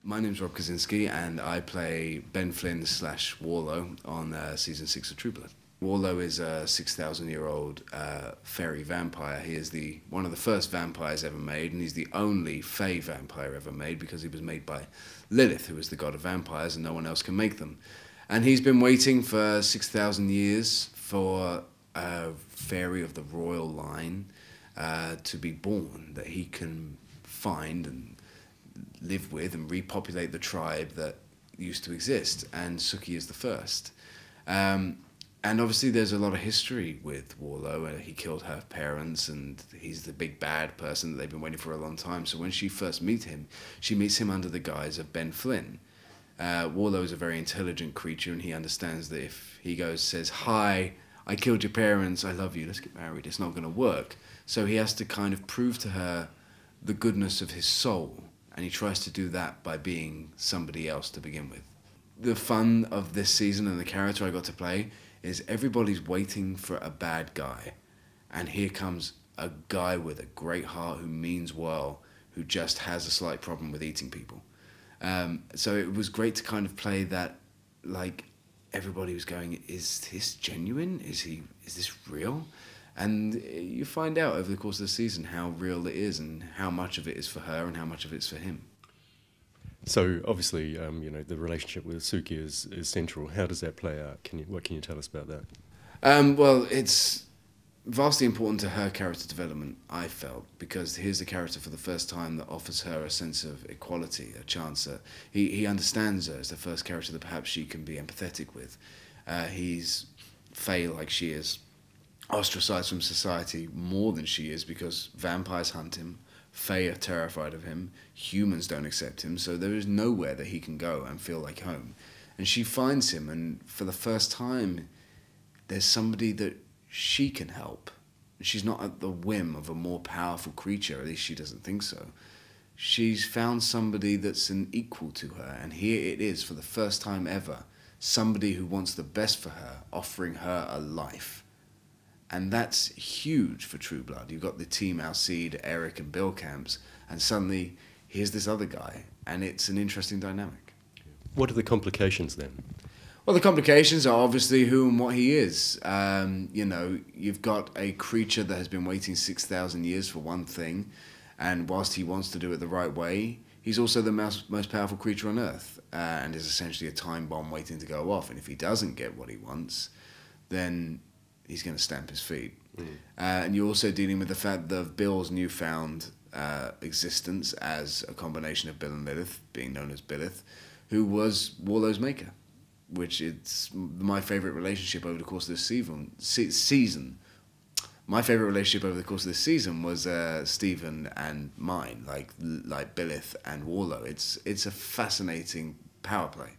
My name's Rob Kazinsky, and I play Ben Flynn / Warlow on season 6 of True Blood. Warlow is a 6,000-year-old faerie-vampire. He is one of the first vampires ever made, and he's the only fae-vampire ever made because he was made by Lilith, who is the god of vampires, and no one else can make them. And he's been waiting for 6,000 years for a fairy of the royal line to be born, that he can find and live with and repopulate the tribe that used to exist, and Suki is the first. And obviously there's a lot of history with Warlow. He killed her parents, and he's the big bad person that they've been waiting for a long time. So when she first meets him, she meets him under the guise of Ben Flynn. Warlow is a very intelligent creature, and he understands that if he says, "Hi, I killed your parents, I love you, let's get married," it's not going to work. So he has to kind of prove to her the goodness of his soul, and he tries to do that by being somebody else to begin with. The fun of this season and the character I got to play is everybody's waiting for a bad guy, and here comes a guy with a great heart who means well, who just has a slight problem with eating people. So it was great to kind of play that, like, everybody was going, is this genuine? Is this real? And you find out over the course of the season how real it is, and how much of it is for her and how much of it's for him. So obviously, you know, the relationship with Suki is central. How does that play out? What can you tell us about that? Well, it's vastly important to her character development, I felt, because here's a character for the first time that offers her a sense of equality, a chance that he understands her as the first character that perhaps she can be empathetic with. He's fae like she is, ostracized from society more than she is because vampires hunt him, fae are terrified of him, humans don't accept him, so there is nowhere that he can go and feel like home. And she finds him, and for the first time, there's somebody that she can help. She's not at the whim of a more powerful creature, at least she doesn't think so. She's found somebody that's an equal to her, and here it is, for the first time ever, somebody who wants the best for her, offering her a life. And that's huge for True Blood. You've got the team Alcide, Eric and Bill camps, and suddenly here's this other guy, and it's an interesting dynamic. What are the complications then? Well, the complications are obviously who and what he is. You know, you've got a creature that has been waiting 6,000 years for one thing, and whilst he wants to do it the right way, he's also the most powerful creature on Earth, and is essentially a time bomb waiting to go off. And if he doesn't get what he wants, then he's going to stamp his feet. And you're also dealing with the fact of Bill's newfound existence as a combination of Bill and Lilith, being known as Billith, who was Warlow's maker, which is my favourite relationship over the course of this season. My favourite relationship over the course of this season was Stephen and mine, like Billith and Warlow. It's a fascinating power play.